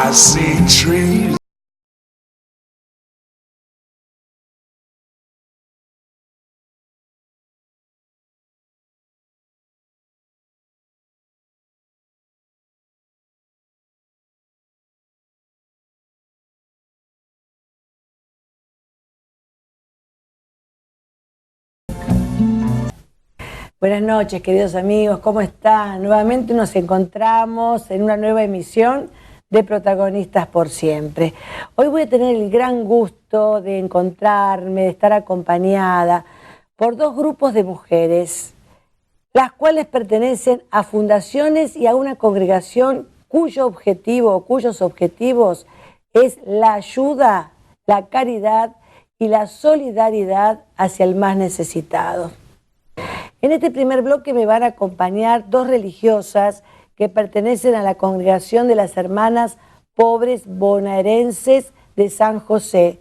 I see trees. Buenas noches, queridos amigos, ¿cómo están? Nuevamente nos encontramos en una nueva emisión de Protagonistas por Siempre. Hoy voy a tener el gran gusto de encontrarme, de estar acompañada por dos grupos de mujeres, las cuales pertenecen a fundaciones y a una congregación cuyo objetivo o cuyos objetivos es la ayuda, la caridad y la solidaridad hacia el más necesitado. En este primer bloque me van a acompañar dos religiosas que pertenecen a la congregación de las hermanas pobres bonaerenses de San José,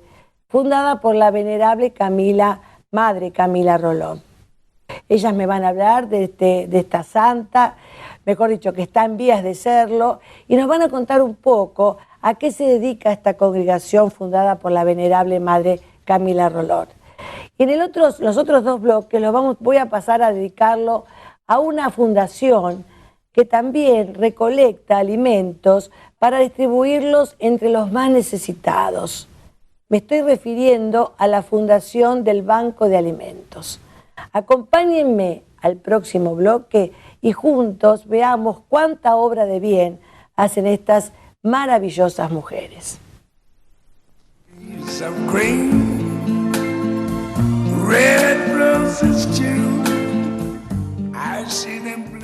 fundada por la venerable Madre Camila Rolón. Ellas me van a hablar de esta santa, mejor dicho, que está en vías de serlo, y nos van a contar un poco a qué se dedica esta congregación fundada por la venerable Madre Camila Rolón. Y en los otros dos bloques voy a pasar a dedicarlo a una fundación que también recolecta alimentos para distribuirlos entre los más necesitados. Me estoy refiriendo a la Fundación del Banco de Alimentos. Acompáñenme al próximo bloque y juntos veamos cuánta obra de bien hacen estas maravillosas mujeres. Red roses too. I see them blue.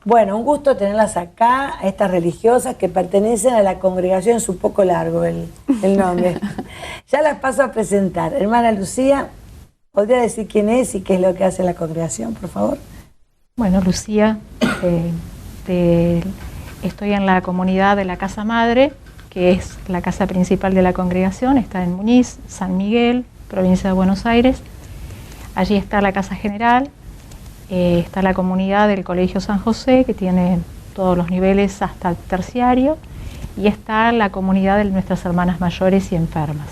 Bueno, un gusto tenerlas acá, a estas religiosas que pertenecen a la congregación, es un poco largo el nombre. Ya las paso a presentar. Hermana Lucía, ¿podría decir quién es y qué es lo que hace la congregación, por favor? Bueno, Lucía, estoy en la comunidad de la Casa Madre, que es la casa principal de la congregación, está en Muñiz, San Miguel, provincia de Buenos Aires. Allí está la Casa General, está la comunidad del Colegio San José, que tiene todos los niveles hasta el terciario, y está la comunidad de nuestras hermanas mayores y enfermas.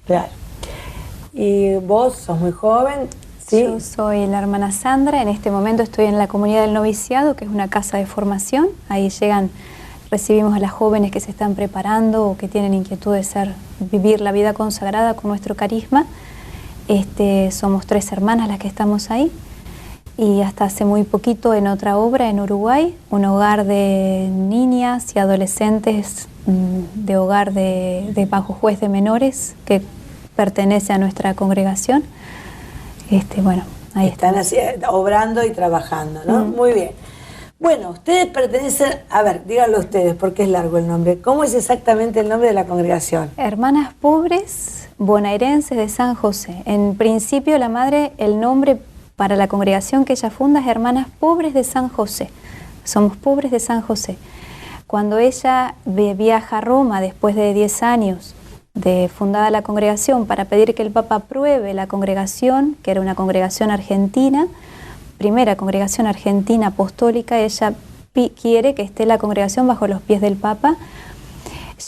Claro. ¿Y vos sos muy joven? ¿Sí? Yo soy la hermana Sandra, en este momento estoy en la comunidad del noviciado, que es una casa de formación. Ahí recibimos a las jóvenes que se están preparando o que tienen inquietud de vivir la vida consagrada con nuestro carisma. Somos 3 hermanas las que estamos ahí, y hasta hace muy poquito en otra obra en Uruguay, un hogar de niñas y adolescentes de hogar de bajo juez de menores que pertenece a nuestra congregación. Bueno, ahí están obrando y trabajando, ¿no? Muy bien. Bueno, ustedes pertenecen, a ver, díganlo ustedes porque es largo el nombre. ¿Cómo es exactamente el nombre de la congregación? Hermanas Pobres Bonaerenses de San José. En principio la madre, el nombre para la congregación que ella funda es Hermanas Pobres de San José. Somos pobres de San José. Cuando ella viaja a Roma después de 10 años de fundada la congregación para pedir que el Papa apruebe la congregación, que era una congregación argentina, primera congregación argentina apostólica, ella quiere que esté la congregación bajo los pies del Papa.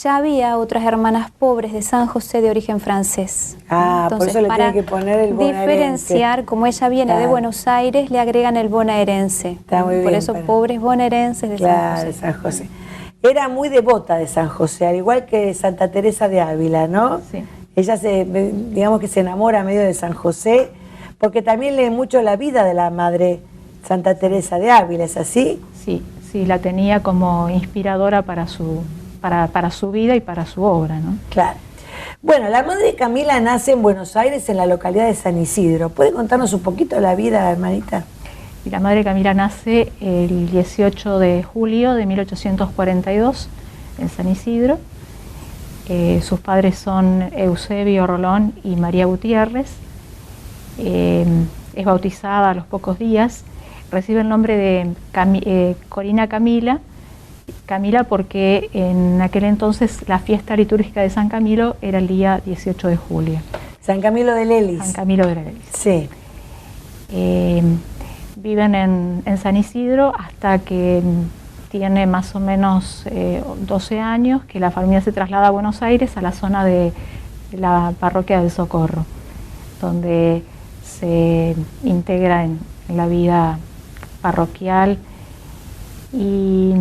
Ya había otras hermanas pobres de San José de origen francés. Entonces, por eso le tiene que poner el bonaerense. Diferenciar, como ella viene de Buenos Aires, le agregan el bonaerense. Está muy bien. Por eso pobres bonaerenses de San José. San José. Era muy devota de San José, al igual que Santa Teresa de Ávila, ¿no? Sí. Ella digamos que se enamora medio de San José, porque también lee mucho la vida de la Madre Santa Teresa de Ávila, ¿es así? Sí, la tenía como inspiradora para su vida y para su obra, ¿no? Claro. Bueno, la Madre Camila nace en Buenos Aires, en la localidad de San Isidro. ¿Puede contarnos un poquito de la vida, hermanita? Y la Madre Camila nace el 18 de julio de 1842 en San Isidro. Sus padres son Eusebio Rolón y María Gutiérrez. Es bautizada a los pocos días. Recibe el nombre de Corina Camila porque en aquel entonces la fiesta litúrgica de San Camilo era el día 18 de julio. San Camilo de Lelis. San Camilo de Lelis. Sí. Viven en San Isidro hasta que tiene más o menos 12 años, que la familia se traslada a Buenos Aires, a la zona de la parroquia del Socorro, donde se integra en la vida parroquial y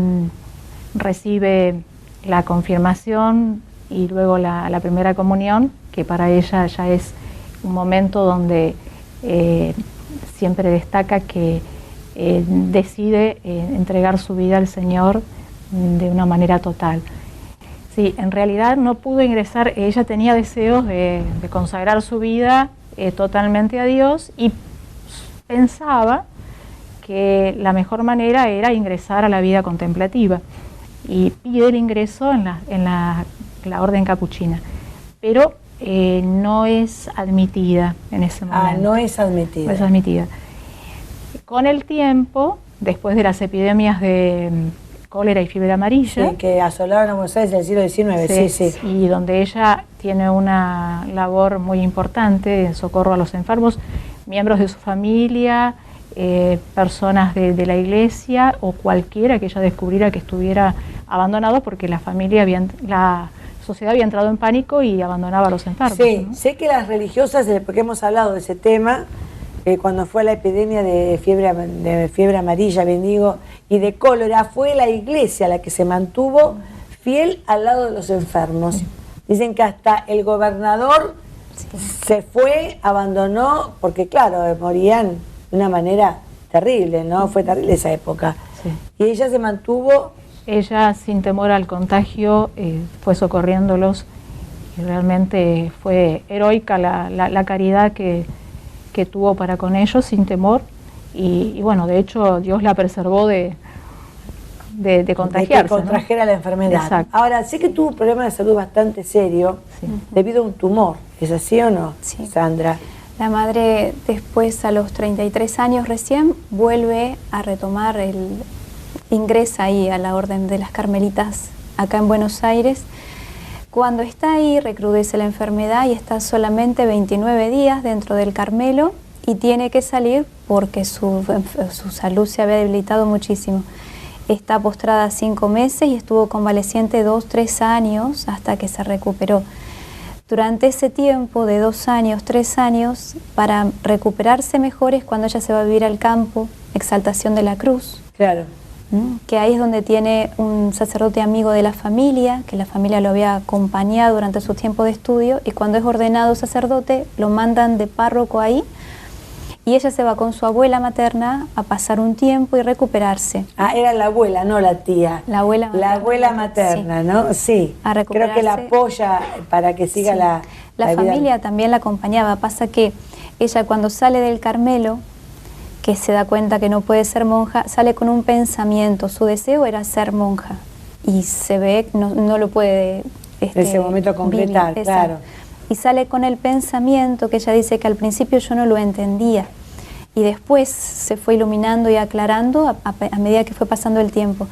recibe la confirmación y luego la primera comunión, que para ella ya es un momento donde siempre destaca que decide entregar su vida al Señor de una manera total. Sí, en realidad no pudo ingresar, ella tenía deseos de consagrar su vida totalmente a Dios y pensaba que la mejor manera era ingresar a la vida contemplativa y pide el ingreso en la orden capuchina, pero no es admitida en ese momento. No es admitida. No es admitida. Con el tiempo, después de las epidemias de cólera y fiebre amarilla, sí, que asolaron a Buenos Aires en el siglo XIX, sí. Y donde ella tiene una labor muy importante en socorro a los enfermos, miembros de su familia, personas de la iglesia o cualquiera que ella descubriera que estuviera abandonado, porque la sociedad había entrado en pánico y abandonaba a los enfermos. Sí, ¿no? sé que las religiosas, porque hemos hablado de ese tema, cuando fue la epidemia de fiebre amarilla, bien digo, y de cólera, fue la iglesia la que se mantuvo fiel al lado de los enfermos. Dicen que hasta el gobernador se fue, abandonó, porque claro, morían de una manera terrible, ¿no? Fue terrible esa época. Sí. Y ella se mantuvo. Ella, sin temor al contagio, fue socorriéndolos y realmente fue heroica la caridad que tuvo para con ellos, sin temor, y bueno, de hecho Dios la preservó de contagiarse. De que contrajera, ¿no?, la enfermedad. Exacto. Ahora, sé que tuvo un problema de salud bastante serio, sí, debido a un tumor. ¿Es así o no, sí, Sandra? La madre después, a los 33 años recién, vuelve a retomar ingresa ahí a la Orden de las Carmelitas acá en Buenos Aires. Cuando está ahí recrudece la enfermedad y está solamente 29 días dentro del Carmelo y tiene que salir porque su salud se había debilitado muchísimo. Está postrada 5 meses y estuvo convaleciente 2, 3 años hasta que se recuperó. Durante ese tiempo de 2 años, 3 años, para recuperarse mejor es cuando ella se va a vivir al campo, Exaltación de la Cruz. Claro. Que ahí es donde tiene un sacerdote amigo de la familia, que la familia lo había acompañado durante su tiempo de estudio, y cuando es ordenado sacerdote lo mandan de párroco ahí, y ella se va con su abuela materna a pasar un tiempo y recuperarse. Era la abuela, no la tía. La abuela materna. La abuela materna, sí, ¿no? Sí. A recuperarse. Creo que la apoya para que siga, sí, la familia también la acompañaba. Pasa que ella, cuando sale del Carmelo, que se da cuenta que no puede ser monja, sale con un pensamiento. Su deseo era ser monja y se ve, no lo puede en ese momento concretar, vivir, claro. Y sale con el pensamiento que ella dice que al principio yo no lo entendía y después se fue iluminando y aclarando a medida que fue pasando el tiempo.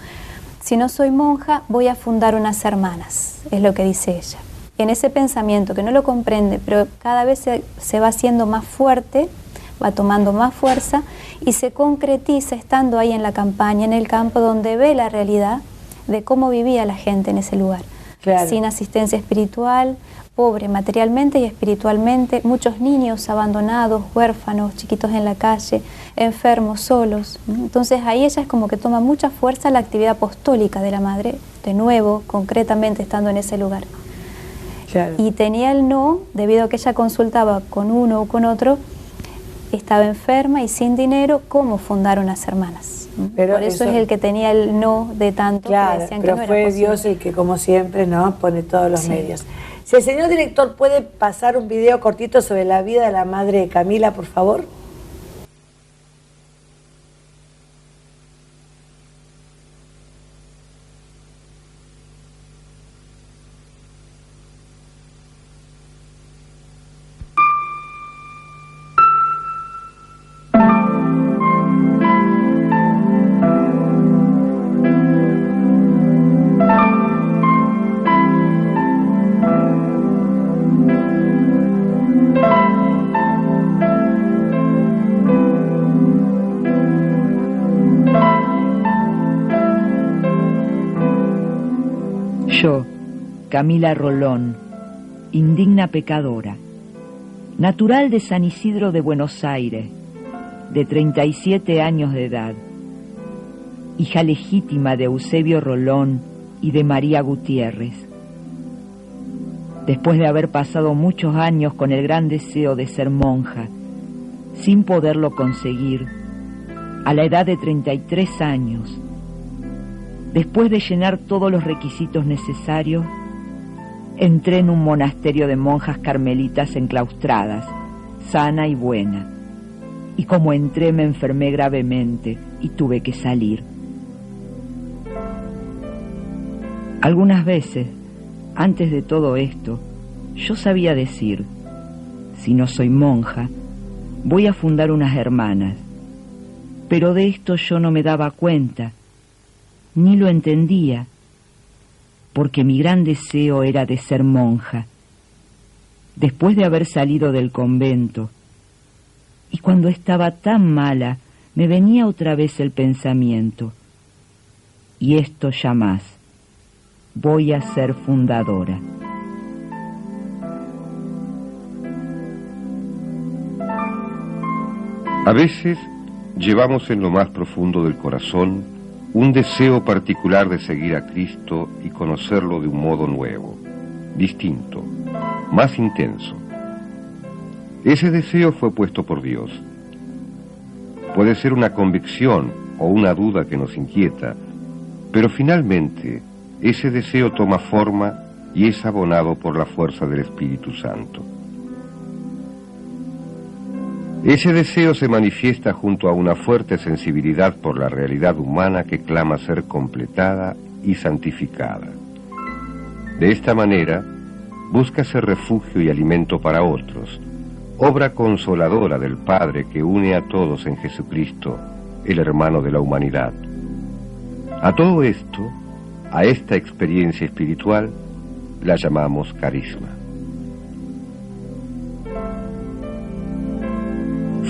Si no soy monja, voy a fundar unas hermanas, es lo que dice ella. En ese pensamiento, que no lo comprende, pero cada vez se va haciendo más fuerte, va tomando más fuerza y se concretiza estando ahí en la campaña, en el campo, donde ve la realidad de cómo vivía la gente en ese lugar. Claro. Sin asistencia espiritual, pobre materialmente y espiritualmente, muchos niños abandonados, huérfanos, chiquitos en la calle, enfermos, solos. Entonces ahí ella es como que toma mucha fuerza la actividad apostólica de la madre, de nuevo, concretamente estando en ese lugar. Claro. Y tenía el no, debido a que ella consultaba con uno o con otro, estaba enferma y sin dinero, ¿cómo fundar unas hermanas? Pero por eso es el que tenía el no de tanto, claro, que decían pero que no fue era posible. Dios el que, como siempre, ¿no?, pone todos los, sí, medios. Si el señor director puede pasar un video cortito sobre la vida de la madre de Camila, por favor. Yo, Camila Rolón, indigna pecadora, natural de San Isidro de Buenos Aires, de 37 años de edad, hija legítima de Eusebio Rolón y de María Gutiérrez. Después de haber pasado muchos años con el gran deseo de ser monja, sin poderlo conseguir, a la edad de 33 años, después de llenar todos los requisitos necesarios, entré en un monasterio de monjas carmelitas enclaustradas, sana y buena, y como entré me enfermé gravemente y tuve que salir. Algunas veces, antes de todo esto, yo sabía decir, si no soy monja, voy a fundar unas hermanas, pero de esto yo no me daba cuenta, ni lo entendía, porque mi gran deseo era de ser monja. Después de haber salido del convento, y cuando estaba tan mala, me venía otra vez el pensamiento, y esto ya más, voy a ser fundadora. A veces llevamos en lo más profundo del corazón un deseo particular de seguir a Cristo y conocerlo de un modo nuevo, distinto, más intenso. Ese deseo fue puesto por Dios. Puede ser una convicción o una duda que nos inquieta, pero finalmente ese deseo toma forma y es abonado por la fuerza del Espíritu Santo. Ese deseo se manifiesta junto a una fuerte sensibilidad por la realidad humana que clama ser completada y santificada. De esta manera, busca ser refugio y alimento para otros, obra consoladora del Padre que une a todos en Jesucristo, el hermano de la humanidad. A todo esto, a esta experiencia espiritual, la llamamos carisma.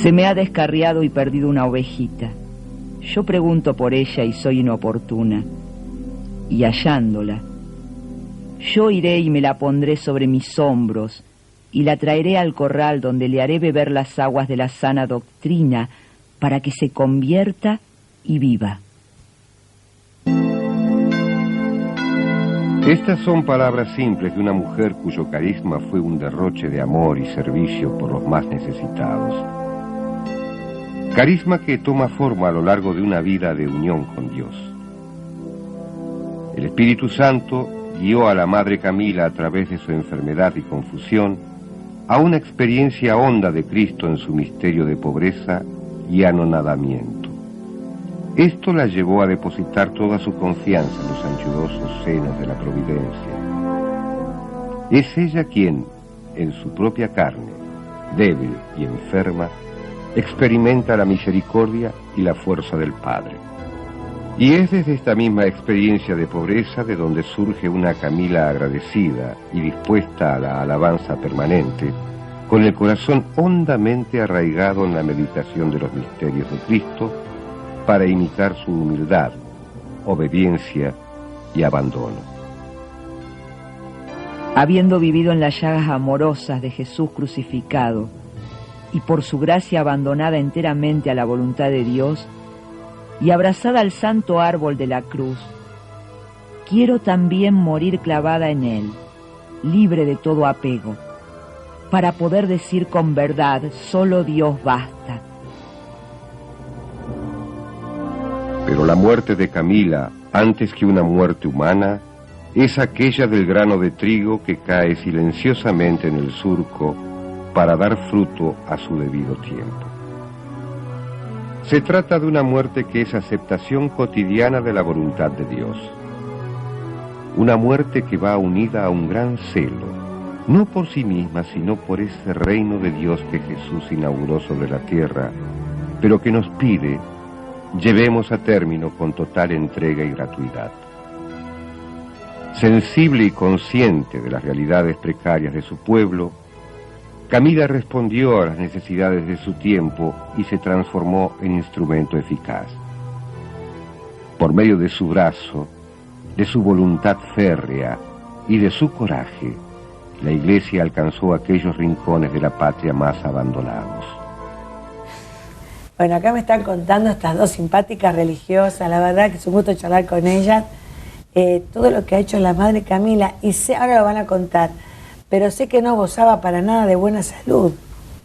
Se me ha descarriado y perdido una ovejita. Yo pregunto por ella y soy inoportuna. Y hallándola, yo iré y me la pondré sobre mis hombros y la traeré al corral donde le haré beber las aguas de la sana doctrina para que se convierta y viva. Estas son palabras simples de una mujer cuyo carisma fue un derroche de amor y servicio por los más necesitados. Carisma que toma forma a lo largo de una vida de unión con Dios. El Espíritu Santo guió a la Madre Camila a través de su enfermedad y confusión a una experiencia honda de Cristo en su misterio de pobreza y anonadamiento. Esto la llevó a depositar toda su confianza en los anchurosos senos de la providencia. Es ella quien, en su propia carne, débil y enferma, experimenta la misericordia y la fuerza del Padre. Y es desde esta misma experiencia de pobreza de donde surge una Camila agradecida y dispuesta a la alabanza permanente, con el corazón hondamente arraigado en la meditación de los misterios de Cristo, para imitar su humildad, obediencia y abandono. Habiendo vivido en las llagas amorosas de Jesús crucificado, y por su gracia abandonada enteramente a la voluntad de Dios, y abrazada al santo árbol de la cruz, quiero también morir clavada en él, libre de todo apego, para poder decir con verdad, solo Dios basta. Pero la muerte de Camila, antes que una muerte humana, es aquella del grano de trigo que cae silenciosamente en el surco para dar fruto a su debido tiempo. Se trata de una muerte que es aceptación cotidiana de la voluntad de Dios. Una muerte que va unida a un gran celo, no por sí misma, sino por ese reino de Dios que Jesús inauguró sobre la tierra, pero que nos pide llevemos a término con total entrega y gratuidad. Sensible y consciente de las realidades precarias de su pueblo, Camila respondió a las necesidades de su tiempo y se transformó en instrumento eficaz. Por medio de su brazo, de su voluntad férrea y de su coraje, la Iglesia alcanzó aquellos rincones de la patria más abandonados. Bueno, acá me están contando estas dos simpáticas religiosas, la verdad que es un gusto charlar con ellas, todo lo que ha hecho la Madre Camila, y ahora lo van a contar, pero sé que no gozaba para nada de buena salud.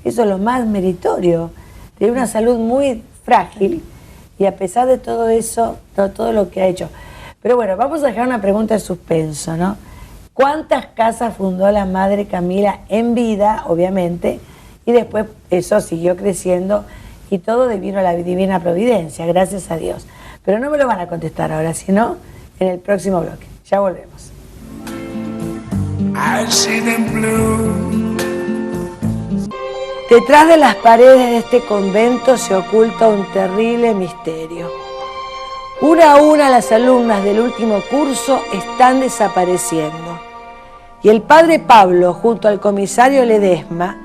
Eso es lo más meritorio, de una salud muy frágil, y a pesar de todo eso, todo lo que ha hecho. Pero bueno, vamos a dejar una pregunta en suspenso, ¿no? ¿Cuántas casas fundó la Madre Camila en vida, obviamente, y después eso siguió creciendo, y todo debido a la divina providencia, gracias a Dios? Pero no me lo van a contestar ahora, sino en el próximo bloque. Ya volvemos. I see them blue. Detrás de las paredes de este convento se oculta un terrible misterio. Una a una las alumnas del último curso están desapareciendo. Y el padre Pablo, junto al comisario Ledesma,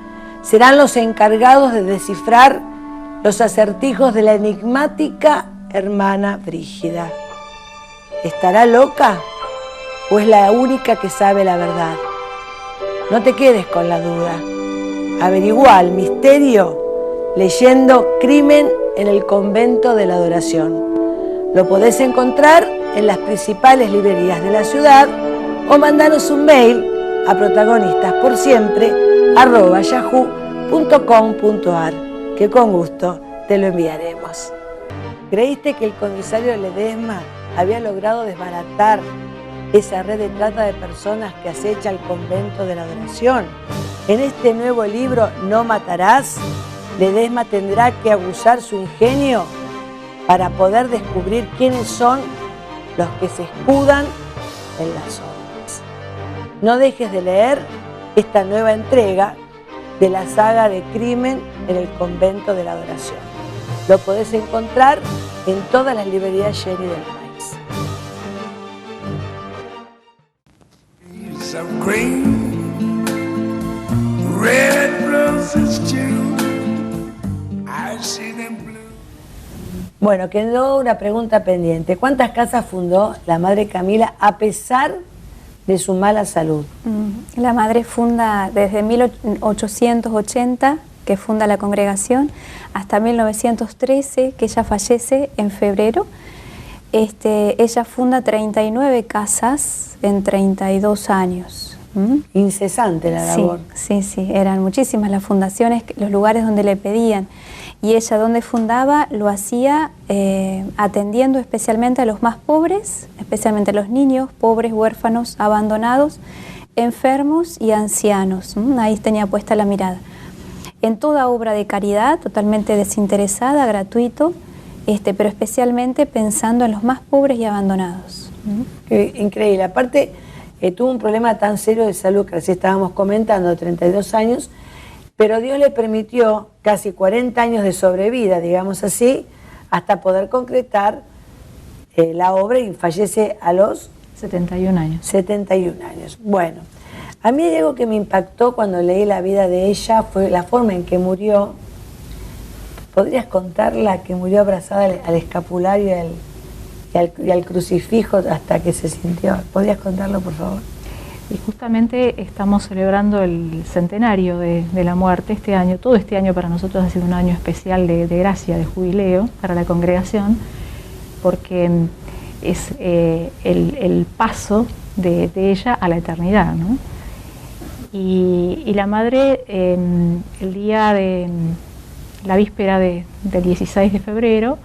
serán los encargados de descifrar los acertijos de la enigmática hermana Brígida. ¿Estará loca o es la única que sabe la verdad? No te quedes con la duda. Averigua el misterio leyendo Crimen en el Convento de la Adoración. Lo podés encontrar en las principales librerías de la ciudad o mandanos un mail a protagonistasporsiempre@yahoo.com.ar, que con gusto te lo enviaremos. ¿Creíste que el comisario Ledesma había logrado desbaratar esa red de trata de personas que acecha el Convento de la Adoración? En este nuevo libro, No matarás, Ledesma tendrá que abusar su ingenio para poder descubrir quiénes son los que se escudan en las sombras. No dejes de leer esta nueva entrega de la saga de Crimen en el Convento de la Adoración. Lo podés encontrar en todas las librerías Jenny del país. Leaves of green, red roses too. I see them blue. Bueno, quedó una pregunta pendiente. ¿Cuántas casas fundó la Madre Camila a pesar de su mala salud? La madre funda desde 1880, que funda la congregación, hasta 1913, que ella fallece en febrero. Ella funda 39 casas en 32 años. Incesante la labor. Sí, eran muchísimas las fundaciones, los lugares donde le pedían. Y ella donde fundaba lo hacía atendiendo especialmente a los más pobres, especialmente a los niños pobres, huérfanos, abandonados, enfermos y ancianos. Ahí tenía puesta la mirada. En toda obra de caridad, totalmente desinteresada, gratuito, pero especialmente pensando en los más pobres y abandonados. Increíble. Aparte, tuvo un problema tan serio de salud que así estábamos comentando, 32 años, pero Dios le permitió casi 40 años de sobrevida, digamos así, hasta poder concretar la obra, y fallece a los 71 años. 71 años. Bueno, a mí hay algo que me impactó cuando leí la vida de ella, fue la forma en que murió. ¿Podrías contarla, que murió abrazada al escapulario y al crucifijo hasta que se sintió? ¿Podrías contarlo, por favor? Y justamente estamos celebrando el centenario de la muerte este año. Todo este año para nosotros ha sido un año especial de gracia, de jubileo para la congregación, porque es el paso de ella a la eternidad, ¿no? Y la madre, el día de la víspera del 16 de febrero,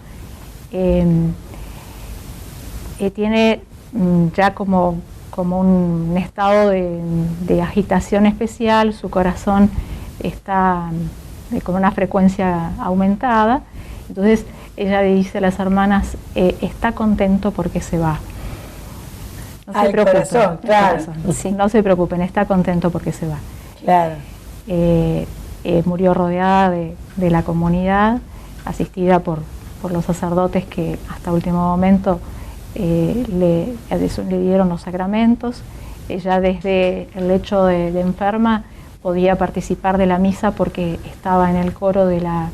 tiene ya como un estado de agitación especial. Su corazón está con una frecuencia aumentada. Entonces ella le dice a las hermanas, está contento porque se va. No se preocupen, corazón, claro. Sí, no se preocupen, está contento porque se va. Claro. Murió rodeada de la comunidad, asistida por los sacerdotes que hasta último momento le dieron los sacramentos. Ella desde el lecho de enferma podía participar de la misa porque estaba en el coro de la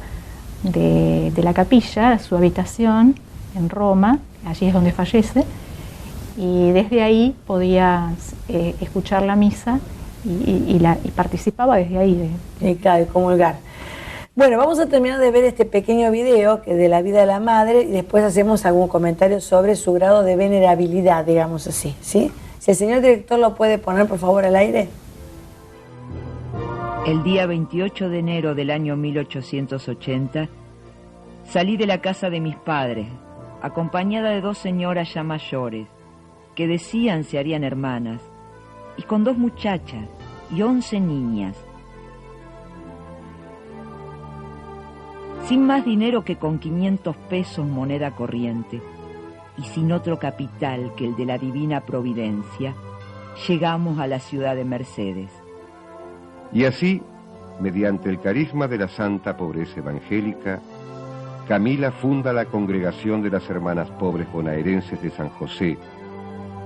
capilla, su habitación en Roma, allí es donde fallece, y desde ahí podía escuchar la misa y participaba desde ahí. Y claro, y comulgar. Bueno, vamos a terminar de ver este pequeño video que de la vida de la madre y después hacemos algún comentario sobre su grado de venerabilidad, digamos así, ¿sí? Si el señor director lo puede poner, por favor, al aire. El día 28 de enero del año 1880, salí de la casa de mis padres, acompañada de 2 señoras ya mayores, que decían se harían hermanas, y con 2 muchachas y 11 niñas. Sin más dinero que con 500 pesos moneda corriente, y sin otro capital que el de la divina providencia, llegamos a la ciudad de Mercedes. Y así, mediante el carisma de la santa pobreza evangélica, Camila funda la Congregación de las Hermanas Pobres Bonaerenses de San José,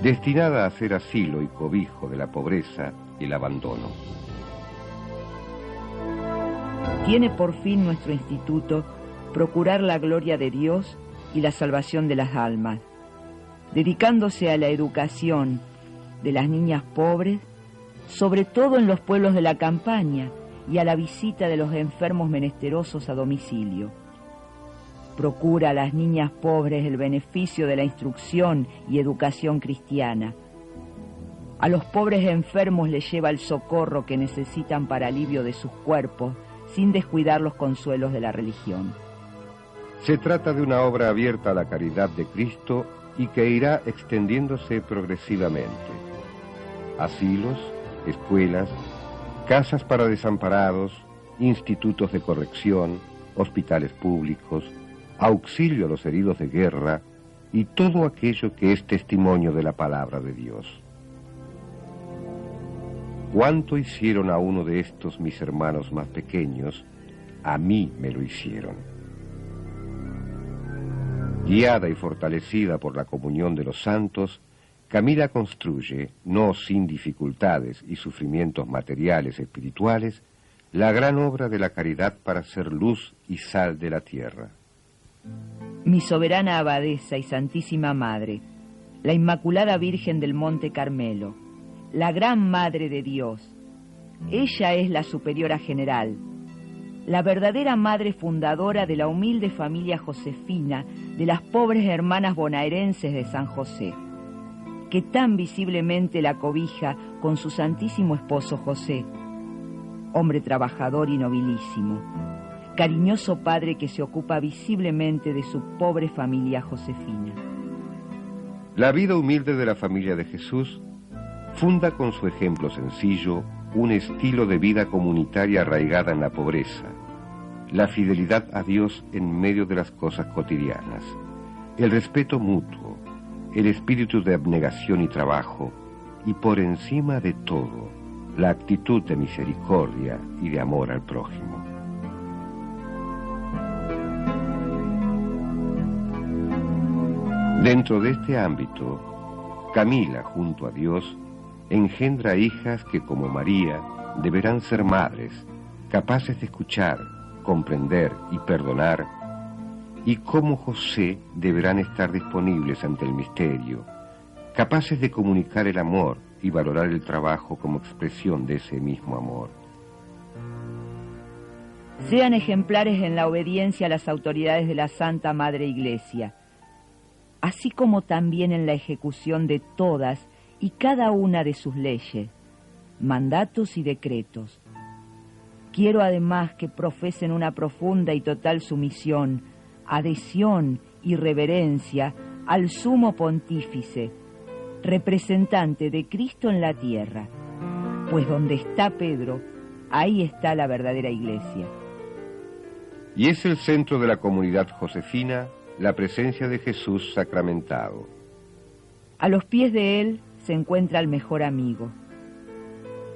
destinada a ser asilo y cobijo de la pobreza y el abandono. Tiene por fin nuestro instituto procurar la gloria de Dios y la salvación de las almas, dedicándose a la educación de las niñas pobres, sobre todo en los pueblos de la campaña, y a la visita de los enfermos menesterosos a domicilio. Procura a las niñas pobres el beneficio de la instrucción y educación cristiana. A los pobres enfermos les lleva el socorro que necesitan para alivio de sus cuerpos, sin descuidar los consuelos de la religión. Se trata de una obra abierta a la caridad de Cristo y que irá extendiéndose progresivamente. Asilos, escuelas, casas para desamparados, institutos de corrección, hospitales públicos, auxilio a los heridos de guerra y todo aquello que es testimonio de la palabra de Dios. Cuánto hicieron a uno de estos mis hermanos más pequeños, a mí me lo hicieron. Guiada y fortalecida por la comunión de los santos, Camila construye, no sin dificultades y sufrimientos materiales espirituales, la gran obra de la caridad para ser luz y sal de la tierra. Mi soberana abadesa y santísima madre, la Inmaculada Virgen del Monte Carmelo, la gran Madre de Dios, ella es la superiora general, la verdadera madre fundadora de la humilde familia josefina de las pobres hermanas bonaerenses de San José, que tan visiblemente la cobija con su santísimo esposo José, hombre trabajador y nobilísimo, cariñoso padre que se ocupa visiblemente de su pobre familia josefina. La vida humilde de la familia de Jesús funda con su ejemplo sencillo un estilo de vida comunitaria arraigada en la pobreza, la fidelidad a Dios en medio de las cosas cotidianas, el respeto mutuo, el espíritu de abnegación y trabajo, y por encima de todo, la actitud de misericordia y de amor al prójimo. Dentro de este ámbito, Camila, junto a Dios, engendra hijas que, como María, deberán ser madres, capaces de escuchar, comprender y perdonar, y como José deberán estar disponibles ante el misterio, capaces de comunicar el amor y valorar el trabajo como expresión de ese mismo amor. Sean ejemplares en la obediencia a las autoridades de la Santa Madre Iglesia, así como también en la ejecución de todas y cada una de sus leyes, mandatos y decretos. Quiero además que profesen una profunda y total sumisión, adhesión y reverencia al Sumo Pontífice, representante de Cristo en la tierra, pues donde está Pedro, ahí está la verdadera Iglesia. Y es el centro de la comunidad josefina la presencia de Jesús sacramentado. A los pies de él se encuentra el mejor amigo.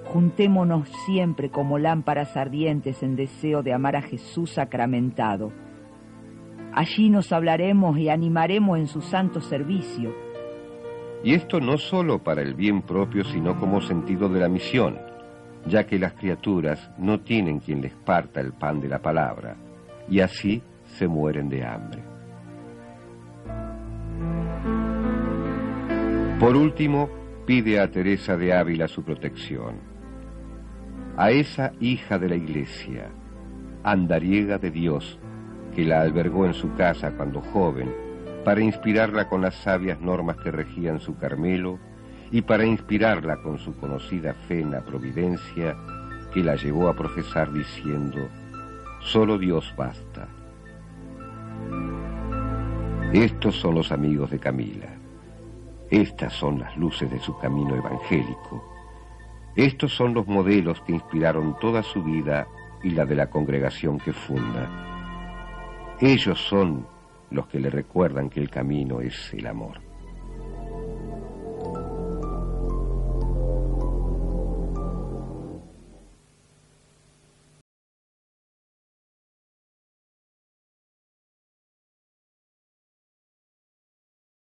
Juntémonos siempre como lámparas ardientes en deseo de amar a Jesús sacramentado. Allí nos hablaremos y animaremos en su santo servicio. Y esto no solo para el bien propio, sino como sentido de la misión, ya que las criaturas no tienen quien les parta el pan de la palabra, y así se mueren de hambre. Por último, pide a Teresa de Ávila su protección. A esa hija de la Iglesia, andariega de Dios, que la albergó en su casa cuando joven, para inspirarla con las sabias normas que regían su Carmelo y para inspirarla con su conocida fe en la providencia que la llevó a profesar diciendo: solo Dios basta. Estos son los amigos de Camila. Estas son las luces de su camino evangélico. Estos son los modelos que inspiraron toda su vida y la de la congregación que funda. Ellos son los que le recuerdan que el camino es el amor.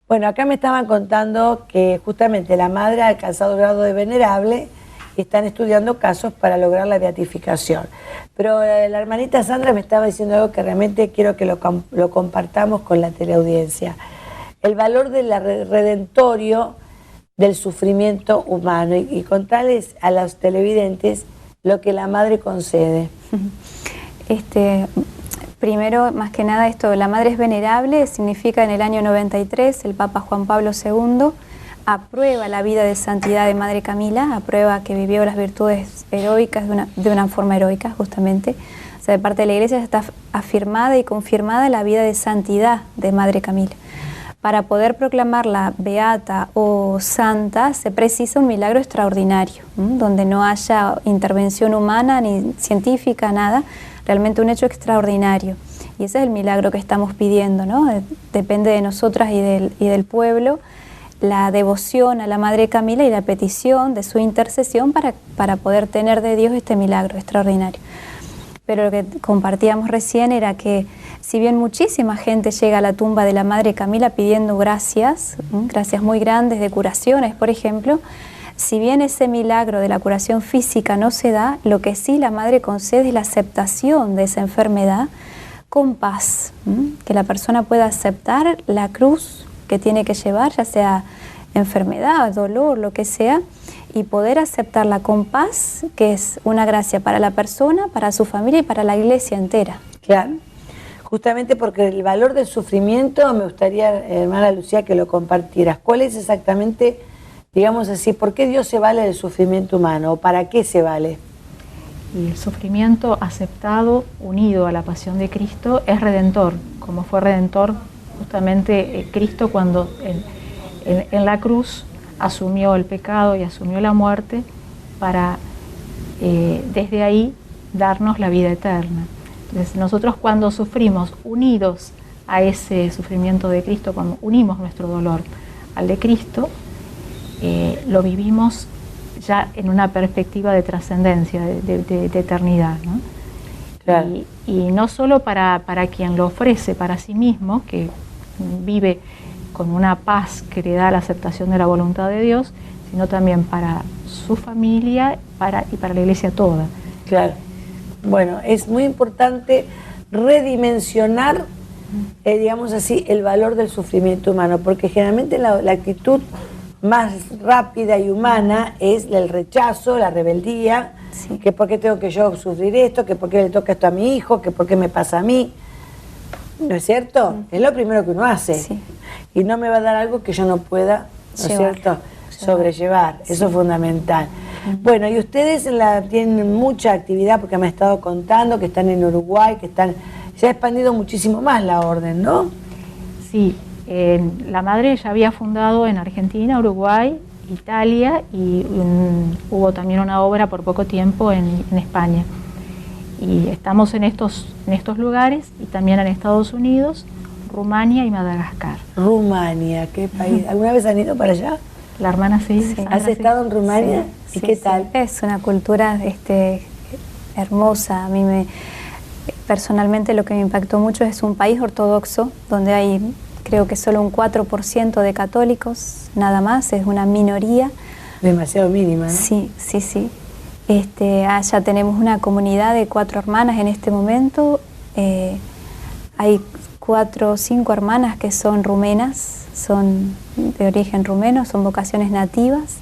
Bueno, acá me estaban contando que justamente la madre ha alcanzado el grado de venerable y están estudiando casos para lograr la beatificación. Pero la hermanita Sandra me estaba diciendo algo que realmente quiero que lo compartamos con la teleaudiencia. El valor del redentorio del sufrimiento humano y contarles a los televidentes lo que la madre concede. Primero, más que nada, la madre es venerable, significa en el año 93 el Papa Juan Pablo II aprueba la vida de santidad de Madre Camila, aprueba que vivió las virtudes heroicas de una forma heroica, justamente. O sea, de parte de la Iglesia está afirmada y confirmada la vida de santidad de Madre Camila. Para poder proclamarla beata o santa se precisa un milagro extraordinario, donde no haya intervención humana ni científica, nada. Realmente un hecho extraordinario. Y ese es el milagro que estamos pidiendo, ¿no? Depende de nosotras y del pueblo, la devoción a la Madre Camila y la petición de su intercesión para poder tener de Dios este milagro extraordinario. Pero lo que compartíamos recién era que si bien muchísima gente llega a la tumba de la Madre Camila pidiendo gracias, gracias muy grandes de curaciones, por ejemplo, si bien ese milagro de la curación física no se da, lo que sí la Madre concede es la aceptación de esa enfermedad con paz, que la persona pueda aceptar la cruz que tiene que llevar, ya sea enfermedad, dolor, lo que sea, y poder aceptarla con paz, que es una gracia para la persona, para su familia y para la Iglesia entera. Claro, justamente porque el valor del sufrimiento, me gustaría, hermana Lucía, que lo compartieras. ¿Cuál es exactamente, digamos así, por qué Dios se vale del sufrimiento humano o para qué se vale? Y el sufrimiento aceptado, unido a la pasión de Cristo, es redentor, como fue redentor justamente Cristo cuando en la cruz asumió el pecado y asumió la muerte para desde ahí darnos la vida eterna. Entonces nosotros cuando sufrimos unidos a ese sufrimiento de Cristo, cuando unimos nuestro dolor al de Cristo, lo vivimos ya en una perspectiva de trascendencia, de eternidad, ¿no? Claro. Y no solo para quien lo ofrece para sí mismo, que vive con una paz que le da la aceptación de la voluntad de Dios, sino también para su familia y para la Iglesia toda. Claro. Bueno, es muy importante redimensionar, digamos así, el valor del sufrimiento humano, porque generalmente la actitud más rápida y humana es el rechazo, la rebeldía, sí. Que por qué tengo que yo sufrir esto, que por qué le toca esto a mi hijo, que por qué me pasa a mí. ¿No es cierto? Es lo primero que uno hace. Sí. Y no me va a dar algo que yo no pueda, ¿no es cierto?, sobrellevar. Sí. Eso es fundamental. Bueno, y ustedes tienen mucha actividad, porque me han estado contando que están en Uruguay, se ha expandido muchísimo más la orden, ¿no? Sí. La madre ya había fundado en Argentina, Uruguay, Italia y hubo también una obra por poco tiempo en España. Y estamos en estos lugares y también en Estados Unidos, Rumania y Madagascar. Rumania, qué país. ¿Alguna vez han ido para allá? La hermana sí. ¿Has estado en Rumania? Sí, ¿y qué tal? Es una cultura hermosa. A mí personalmente lo que me impactó mucho es un país ortodoxo donde hay, creo que solo un 4% de católicos, nada más, es una minoría. Demasiado mínima, ¿no? Sí. Allá tenemos una comunidad de 4 hermanas en este momento. Hay 4 o 5 hermanas que son rumenas, son de origen rumeno, son vocaciones nativas.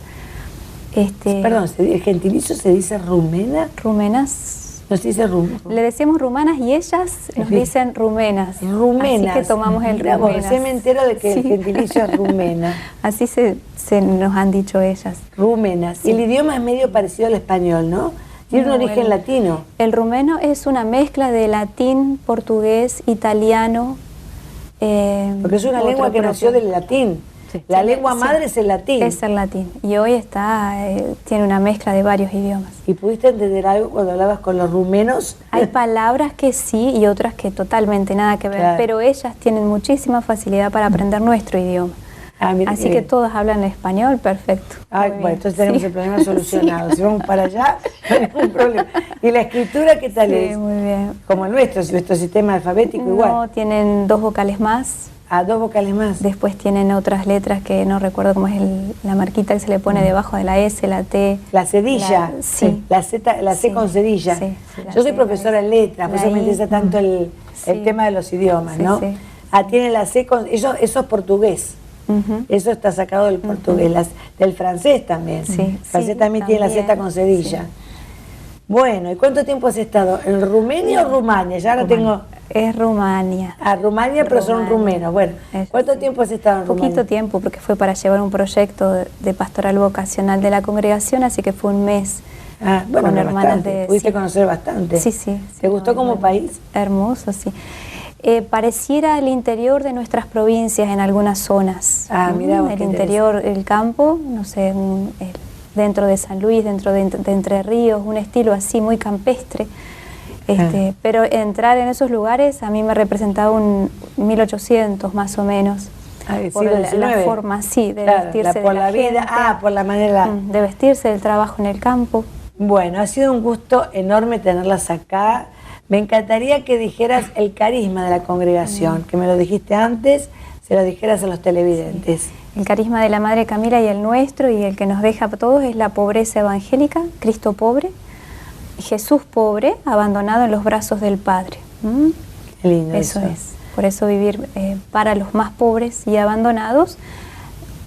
Perdón, ¿el gentilicio se dice rumena? Rumenas. No se dice Le decimos rumanas y ellas nos dicen rumenas. Rumenas. Así que tomamos el rumenas. Se me entero de que el gentilicio es rumena. Así se nos han dicho ellas. Rumenas. Sí. Y el idioma es medio parecido al español, ¿no? Tiene un origen latino. El rumeno es una mezcla de latín, portugués, italiano. Porque es una lengua que nació del latín. Sí. La lengua madre es el latín. Es el latín. Y hoy tiene una mezcla de varios idiomas. ¿Y pudiste entender algo cuando hablabas con los rumenos? Hay palabras que sí y otras que totalmente nada que ver. Claro. Pero ellas tienen muchísima facilidad para aprender nuestro idioma. Así que todas hablan español, perfecto. Bueno, entonces tenemos el problema solucionado. Si vamos para allá, no hay ningún problema. ¿Y la escritura qué tal es? Muy bien. Como el nuestro sistema alfabético igual. No, tienen 2 vocales más. 2 vocales más. Después tienen otras letras que no recuerdo cómo es la marquita que se le pone debajo de la S, la T. La cedilla. Sí. La C con cedilla. Sí, yo soy profesora de letras, por eso me interesa tanto el tema de los idiomas, ¿no? Sí. Tiene la C con... Eso es portugués. Eso está sacado del portugués, del francés también. Sí, el francés también tiene la Z con cedilla. Sí. Bueno, ¿y cuánto tiempo has estado? ¿En Rumania o Rumania? Ya ahora tengo... Es Rumania. Rumania, pero son rumenos. Bueno, ¿cuánto tiempo has estado en Rumania? Poquito tiempo, porque fue para llevar un proyecto de pastoral vocacional de la congregación, así que fue un mes. Bueno, con hermanas de... Pudiste conocer bastante. Sí. ¿Te gustó como país? Hermoso, sí. Pareciera el interior de nuestras provincias en algunas zonas. Mira, el interior, el campo, no sé, dentro de San Luis, dentro de Entre Ríos, un estilo así muy campestre. Pero entrar en esos lugares a mí me representaba un 1800 más o menos. Por la forma, de vestirse por de la vida, gente, por la manera de vestirse, del trabajo en el campo. Bueno, ha sido un gusto enorme tenerlas acá. Me encantaría que dijeras el carisma de la congregación, que me lo dijiste antes, se lo dijeras a los televidentes. Sí. El carisma de la Madre Camila y el nuestro, y el que nos deja a todos, es la pobreza evangélica, Cristo pobre, Jesús pobre, abandonado en los brazos del Padre. Qué lindo eso es. Por eso vivir para los más pobres y abandonados,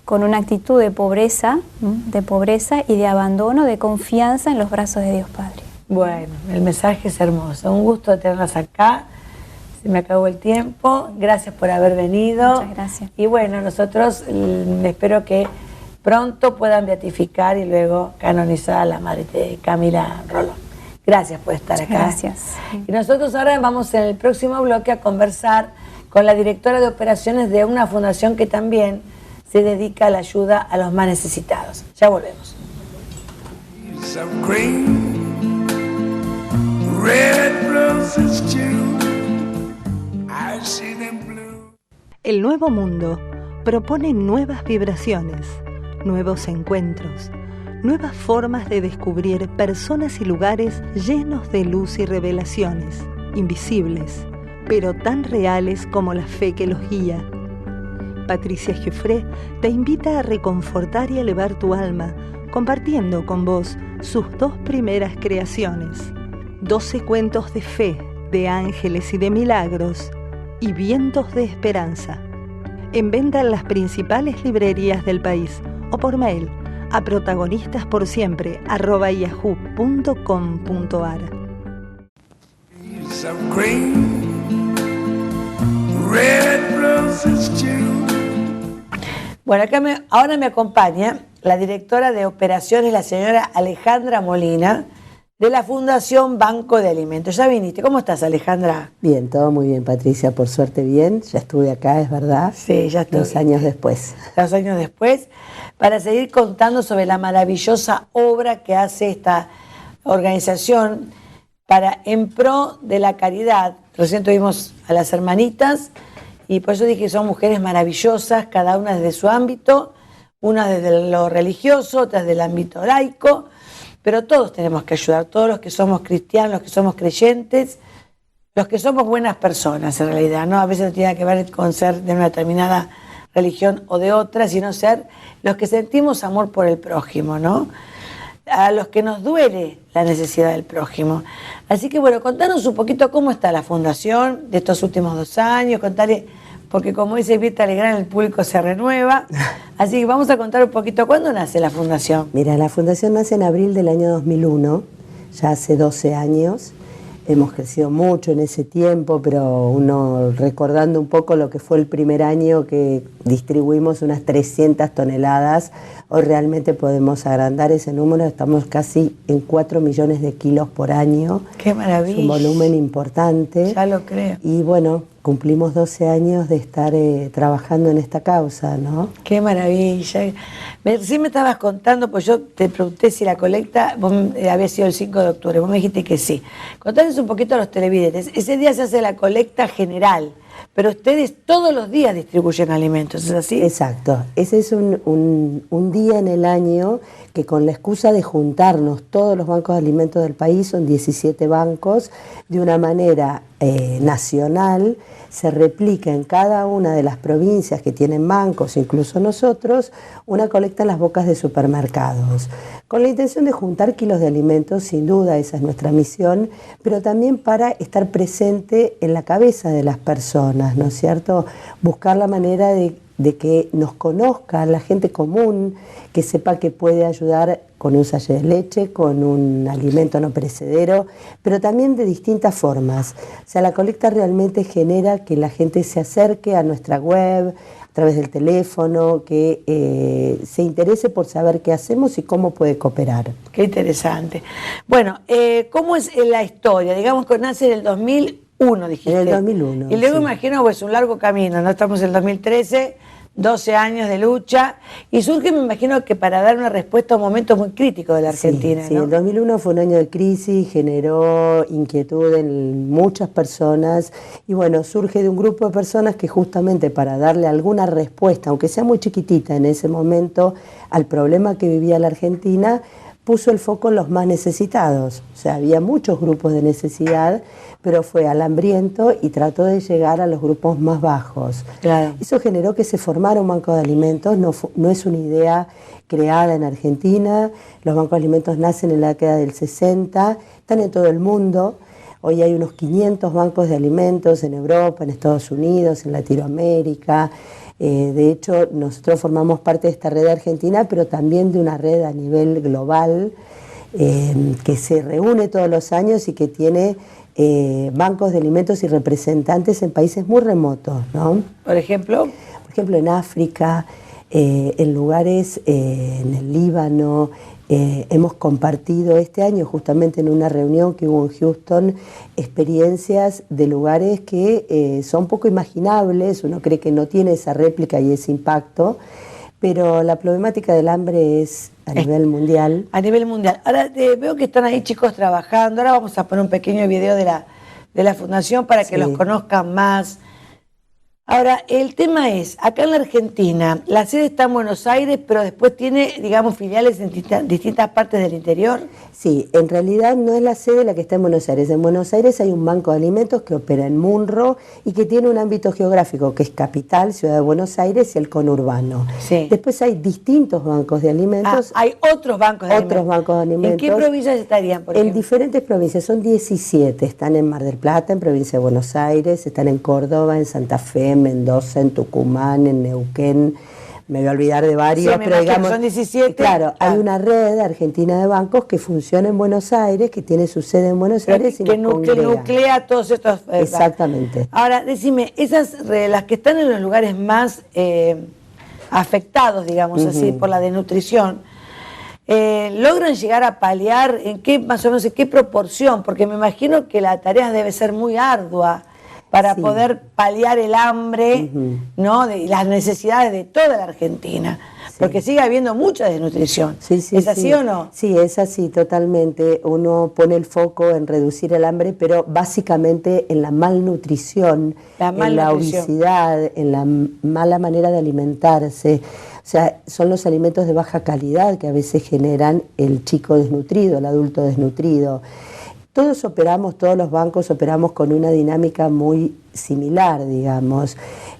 con una actitud de pobreza y de abandono, de confianza en los brazos de Dios Padre. Bueno, el mensaje es hermoso. Un gusto de tenerlas acá. Se me acabó el tiempo. Gracias por haber venido. Muchas gracias. Y bueno, nosotros espero que pronto puedan beatificar y luego canonizar a la Madre Camila Rolón. Gracias por estar acá. Gracias. Y nosotros ahora vamos en el próximo bloque a conversar con la directora de operaciones de una fundación que también se dedica a la ayuda a los más necesitados. Ya volvemos. El Nuevo Mundo propone nuevas vibraciones, nuevos encuentros, nuevas formas de descubrir personas y lugares llenos de luz y revelaciones, invisibles, pero tan reales como la fe que los guía. Patricia Giuffré te invita a reconfortar y elevar tu alma, compartiendo con vos sus 2 primeras creaciones, 12 cuentos de fe, de ángeles y de milagros, y vientos de esperanza. En venta en las principales librerías del país o por mail a protagonistasporsiempre@yahoo.com.ar. Bueno, ahora me acompaña la directora de operaciones, la señora Alejandra Molina, de la Fundación Banco de Alimentos. Ya viniste. ¿Cómo estás, Alejandra? Bien, todo muy bien, Patricia, por suerte bien. Ya estuve acá, es verdad. Sí, ya estuve. 2 años después. 2 años después, para seguir contando sobre la maravillosa obra que hace esta organización en pro de la caridad. Recién tuvimos a las hermanitas y por eso dije que son mujeres maravillosas, cada una desde su ámbito, una desde lo religioso, otra desde el ámbito laico. Pero todos tenemos que ayudar, todos los que somos cristianos, los que somos creyentes, los que somos buenas personas en realidad, ¿no? A veces no tiene que ver con ser de una determinada religión o de otra, sino ser los que sentimos amor por el prójimo, ¿no? a los que nos duele la necesidad del prójimo. Así que bueno, contanos un poquito cómo está la fundación de estos últimos 2 años, contarle, porque como dice Mirta Legrand, el público se renueva. Así que vamos a contar un poquito, ¿cuándo nace la fundación? Mira, la fundación nace en abril del año 2001, ya hace 12 años. Hemos crecido mucho en ese tiempo, pero uno recordando un poco lo que fue el primer año que distribuimos unas 300 toneladas, hoy realmente podemos agrandar ese número, estamos casi en 4 millones de kilos por año. ¡Qué maravilla! Es un volumen importante. Ya lo creo. Y bueno, cumplimos 12 años de estar trabajando en esta causa, ¿no? ¡Qué maravilla! Sí me estabas contando, pues yo te pregunté si la colecta había sido el 5 de octubre, vos me dijiste que sí. Contales un poquito a los televidentes, ese día se hace la colecta general, pero ustedes todos los días distribuyen alimentos, ¿es así? Exacto, ese es un día en el año que con la excusa de juntarnos todos los bancos de alimentos del país, son 17 bancos, de una manera nacional, se replica en cada una de las provincias que tienen bancos, incluso nosotros, una colecta en las bocas de supermercados, con la intención de juntar kilos de alimentos, sin duda esa es nuestra misión, pero también para estar presente en la cabeza de las personas, ¿no es cierto? Buscar la manera de que nos conozca la gente común, que sepa que puede ayudar con un sachet de leche, con un alimento no perecedero, pero también de distintas formas. O sea, la colecta realmente genera que la gente se acerque a nuestra web, a través del teléfono, que se interese por saber qué hacemos y cómo puede cooperar. Qué interesante. Bueno, ¿cómo es la historia? Digamos que nace en el 2001, dijiste. En el 2001. Y luego sí. Imagino, pues un largo camino, ¿no? Estamos en el 2013, 12 años de lucha, y surge, me imagino, que para dar una respuesta a un momento muy crítico de la Argentina, sí, ¿no? El 2001 fue un año de crisis, generó inquietud en muchas personas, y bueno, surge de un grupo de personas que justamente para darle alguna respuesta, aunque sea muy chiquitita en ese momento, al problema que vivía la Argentina, puso el foco en los más necesitados. O sea, había muchos grupos de necesidad, pero fue al hambriento y trató de llegar a los grupos más bajos. Claro. Eso generó que se formara un banco de alimentos, no es una idea creada en Argentina, los bancos de alimentos nacen en la década del 60, están en todo el mundo. Hoy hay unos 500 bancos de alimentos en Europa, en Estados Unidos, en Latinoamérica. De hecho, nosotros formamos parte de esta red argentina, pero también de una red a nivel global que se reúne todos los años y que tiene bancos de alimentos y representantes en países muy remotos, ¿no? Por ejemplo, en África, en lugares en el Líbano. Hemos compartido este año, justamente en una reunión que hubo en Houston, experiencias de lugares que son poco imaginables, uno cree que no tiene esa réplica y ese impacto, pero la problemática del hambre es a nivel mundial. A nivel mundial. Ahora veo que están ahí chicos trabajando, ahora vamos a poner un pequeño video de la fundación para que los conozcan más. Ahora, el tema es, acá en la Argentina, la sede está en Buenos Aires, pero después tiene, digamos, filiales en distintas partes del interior. Sí, en realidad no es la sede la que está en Buenos Aires. En Buenos Aires hay un banco de alimentos que opera en Munro y que tiene un ámbito geográfico que es capital, ciudad de Buenos Aires y el conurbano. Sí. Después hay distintos bancos de alimentos. Hay otros bancos de alimentos. Otros bancos de alimentos. ¿En qué provincias estarían, por ejemplo? En diferentes provincias, son 17. Están en Mar del Plata, en provincia de Buenos Aires, están en Córdoba, en Santa Fe, Mendoza, en Tucumán, en Neuquén. Me voy a olvidar de varios, sí, pero digamos, son 17. Claro, hay una red argentina de bancos que funciona en Buenos Aires, que tiene su sede en Buenos Aires y que nos congrega. nuclea todos estos. Exactamente. Ahora, decime, las que están en los lugares más afectados, digamos así, por la desnutrición, ¿logran llegar a paliar en qué, más o menos, en qué proporción? Porque me imagino que la tarea debe ser muy ardua para poder paliar el hambre, ¿no? De las necesidades de toda la Argentina, porque sigue habiendo mucha desnutrición. ¿Es así o no? Sí, es así, totalmente. Uno pone el foco en reducir el hambre, pero básicamente en la malnutrición, en la obesidad, en la mala manera de alimentarse. O sea, son los alimentos de baja calidad que a veces generan el chico desnutrido, el adulto desnutrido. todos los bancos operamos con una dinámica muy similar, digamos.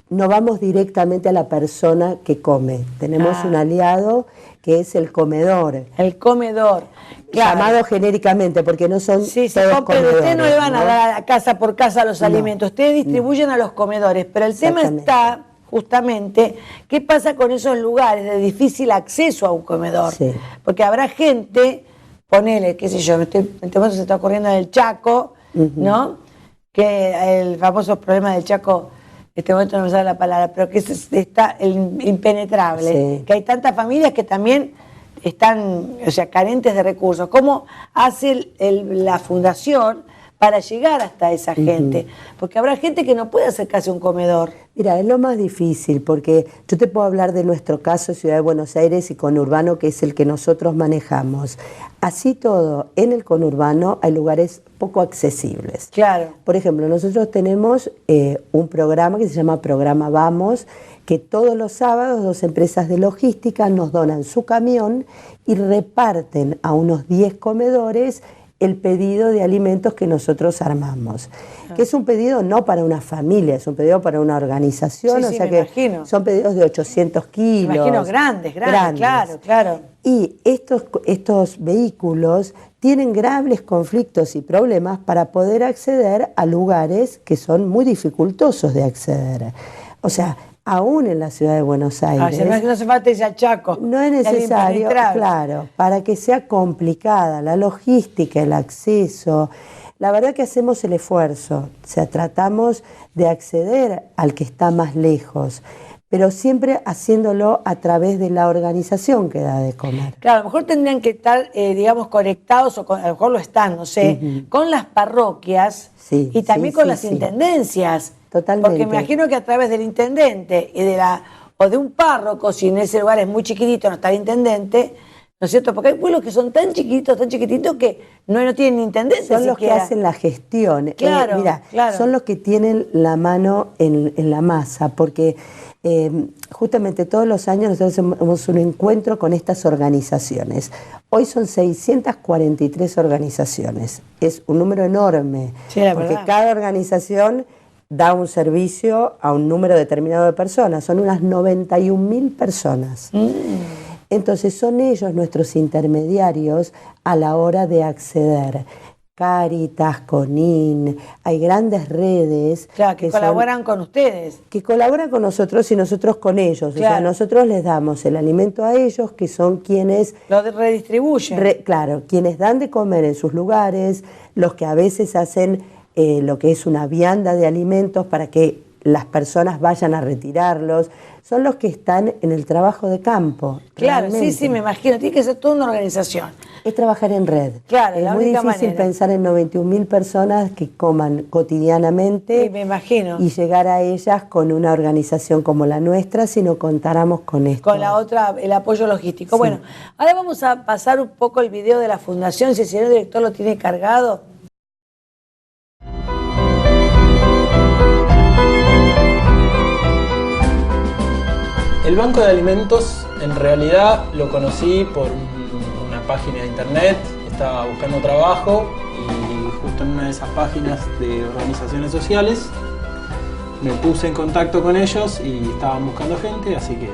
No vamos directamente a la persona que come. Tenemos un aliado que es el comedor. El comedor. Claro. Llamado genéricamente, porque no son todos comedores. Ustedes no le van a dar casa por casa los alimentos, ustedes distribuyen a los comedores, pero el tema está justamente, ¿qué pasa con esos lugares de difícil acceso a un comedor? Sí. Porque habrá gente, ponele, qué sé yo, en este momento se está ocurriendo en el Chaco, ¿no? Que el famoso problema del Chaco, en este momento no me sale la palabra, pero que está impenetrable, que hay tantas familias que también están, o sea, carentes de recursos. ¿Cómo hace la fundación para llegar hasta esa gente? Porque habrá gente que no puede acercarse a un comedor. Mira, es lo más difícil, porque yo te puedo hablar de nuestro caso, Ciudad de Buenos Aires y conurbano, que es el que nosotros manejamos. Así todo, en el conurbano hay lugares poco accesibles. Claro. Por ejemplo, nosotros tenemos un programa que se llama Programa Vamos, que todos los sábados 2 empresas de logística nos donan su camión y reparten a unos 10 comedores el pedido de alimentos que nosotros armamos. Que es un pedido no para una familia, es un pedido para una organización, o sea que imagino. Son pedidos de 800 kilos. Me imagino grandes, claro. Y estos vehículos tienen graves conflictos y problemas para poder acceder a lugares que son muy dificultosos de acceder. O sea, aún en la Ciudad de Buenos Aires. No hace falta irse a Chaco. No es necesario, claro, para que sea complicada la logística, el acceso. La verdad que hacemos el esfuerzo, o sea, tratamos de acceder al que está más lejos, pero siempre haciéndolo a través de la organización que da de comer. Claro, a lo mejor tendrían que estar, digamos, conectados, o a lo mejor lo están, no sé, con las parroquias y también con las intendencias. Totalmente. Porque me imagino que a través del intendente y o de un párroco, si en ese lugar es muy chiquitito, no está el intendente, ¿no es cierto? Porque hay pueblos que son tan chiquititos que no tienen intendente. Son los que hacen la gestión. Claro, son los que tienen la mano en la masa, porque justamente todos los años nosotros hacemos un encuentro con estas organizaciones. Hoy son 643 organizaciones. Es un número enorme, porque cada organización da un servicio a un número determinado de personas. Son unas 91.000 personas. Entonces son ellos nuestros intermediarios a la hora de acceder. Cáritas, CONIN, hay grandes redes que colaboran con ustedes. Que colaboran con nosotros y nosotros con ellos. O sea, nosotros les damos el alimento a ellos, que son quienes lo redistribuyen. Quienes dan de comer en sus lugares, los que a veces hacen lo que es una vianda de alimentos para que las personas vayan a retirarlos, son los que están en el trabajo de campo. Claro, sí, me imagino, tiene que ser toda una organización. Es trabajar en red. Claro, es muy difícil pensar en 91.000 personas que coman cotidianamente. Sí, me imagino. Y llegar a ellas con una organización como la nuestra si no contáramos con esto. Con la otra, el apoyo logístico. Sí. Bueno, ahora vamos a pasar un poco el video de la fundación, si el señor director lo tiene cargado. El Banco de Alimentos en realidad lo conocí por una página de internet, estaba buscando trabajo y justo en una de esas páginas de organizaciones sociales me puse en contacto con ellos y estaban buscando gente, así que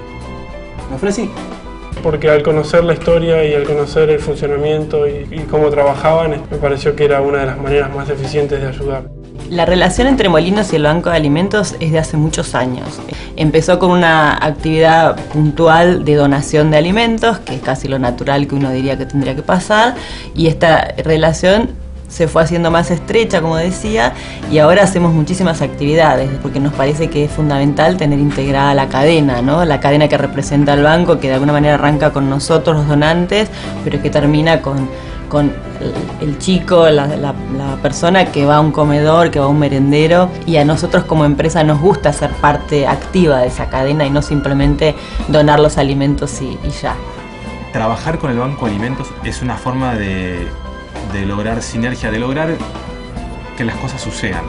me ofrecí. Porque al conocer la historia y al conocer el funcionamiento y cómo trabajaban, me pareció que era una de las maneras más eficientes de ayudar. La relación entre Molinos y el Banco de Alimentos es de hace muchos años. Empezó con una actividad puntual de donación de alimentos, que es casi lo natural que uno diría que tendría que pasar, y esta relación se fue haciendo más estrecha, como decía, y ahora hacemos muchísimas actividades, porque nos parece que es fundamental tener integrada la cadena, ¿no? La cadena que representa al banco, que de alguna manera arranca con nosotros los donantes, pero que termina con el chico, la persona que va a un comedor, que va a un merendero, y a nosotros como empresa nos gusta ser parte activa de esa cadena y no simplemente donar los alimentos y ya. Trabajar con el Banco de Alimentos es una forma de lograr sinergia, de lograr que las cosas sucedan.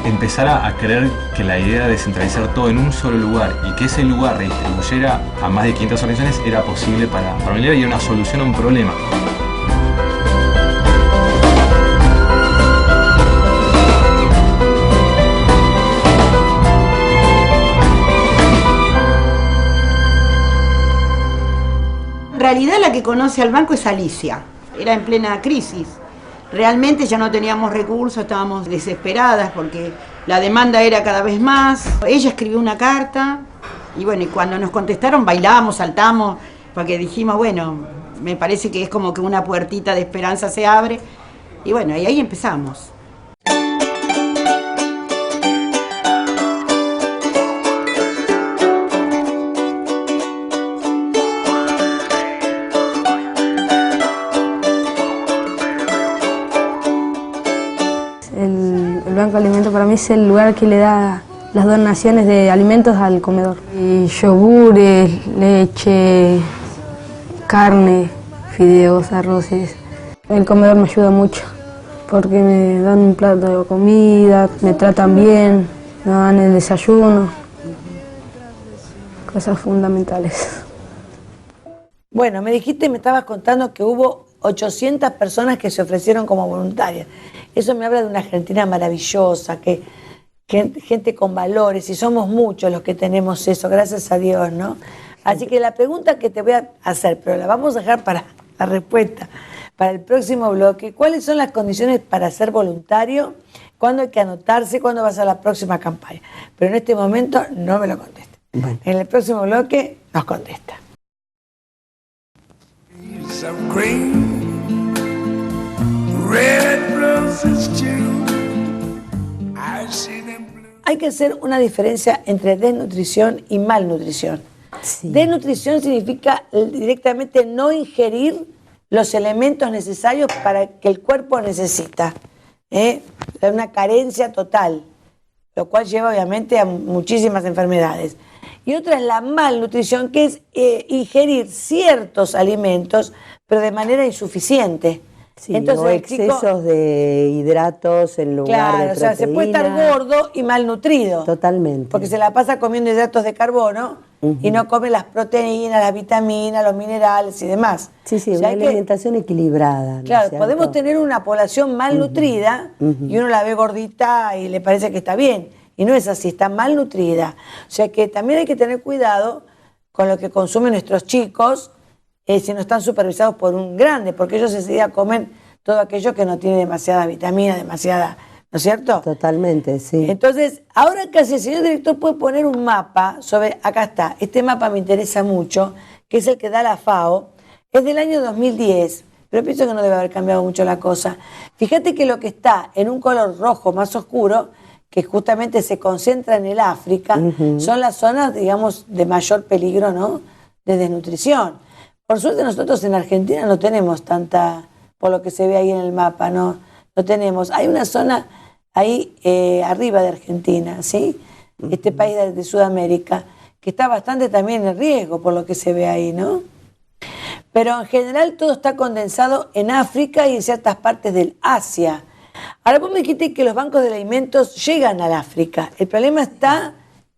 Empezar a creer que la idea de centralizar todo en un solo lugar y que ese lugar redistribuyera a más de 500 organizaciones era posible para Melera y era una solución a un problema. realidad la que conoce al banco es Alicia. Era en plena crisis. Realmente ya no teníamos recursos, estábamos desesperadas porque la demanda era cada vez más. Ella escribió una carta y bueno, y cuando nos contestaron bailamos, saltamos, porque dijimos, bueno, me parece que es como que una puertita de esperanza se abre. Y bueno, y ahí empezamos. El Banco de Alimentos para mí es el lugar que le da las donaciones de alimentos al comedor. Y yogures, leche, carne, fideos, arroces. El comedor me ayuda mucho porque me dan un plato de comida, me tratan bien, me dan el desayuno, cosas fundamentales. Bueno, me estabas contando que hubo 800 personas que se ofrecieron como voluntarias. Eso me habla de una Argentina maravillosa, que gente con valores, y somos muchos los que tenemos eso, gracias a Dios, ¿no? Así que la pregunta que te voy a hacer, pero la vamos a dejar para la respuesta, para el próximo bloque, ¿cuáles son las condiciones para ser voluntario? ¿Cuándo hay que anotarse? ¿Cuándo vas a la próxima campaña? Pero en este momento no me lo contesta. Bueno. En el próximo bloque nos contesta. Of green, red roses too. I see them blue. Hay que hacer una diferencia entre desnutrición y malnutrición. Sí. Desnutrición significa directamente no ingerir los elementos necesarios para que el cuerpo necesita. Una carencia total, lo cual lleva obviamente a muchísimas enfermedades. Y otra es la malnutrición, que es ingerir ciertos alimentos, pero de manera insuficiente. Sí, entonces, o excesos de hidratos en lugar de proteína. O sea, se puede estar gordo y malnutrido. Totalmente. Porque se la pasa comiendo hidratos de carbono y no come las proteínas, las vitaminas, los minerales y demás. Sí, sí, una alimentación equilibrada. Claro, podemos tener una población malnutrida y uno la ve gordita y le parece que está bien. Y no es así, está malnutrida. O sea que también hay que tener cuidado con lo que consumen nuestros chicos si no están supervisados por un grande, porque ellos enseguida comen todo aquello que no tiene demasiada vitamina, demasiada, ¿no es cierto? Totalmente, sí. Entonces, ahora casi el señor director puede poner un mapa sobre, acá está, este mapa me interesa mucho, que es el que da la FAO, es del año 2010, pero pienso que no debe haber cambiado mucho la cosa. Fíjate que lo que está en un color rojo más oscuro, que justamente se concentra en el África, son las zonas, digamos, de mayor peligro, ¿no?, de desnutrición. Por suerte nosotros en Argentina no tenemos tanta, por lo que se ve ahí en el mapa, no tenemos. Hay una zona ahí arriba de Argentina, ¿sí? Este país de Sudamérica, que está bastante también en riesgo, por lo que se ve ahí, ¿no? Pero en general todo está condensado en África y en ciertas partes del Asia. Ahora vos me dijiste que los bancos de alimentos llegan al África. El problema está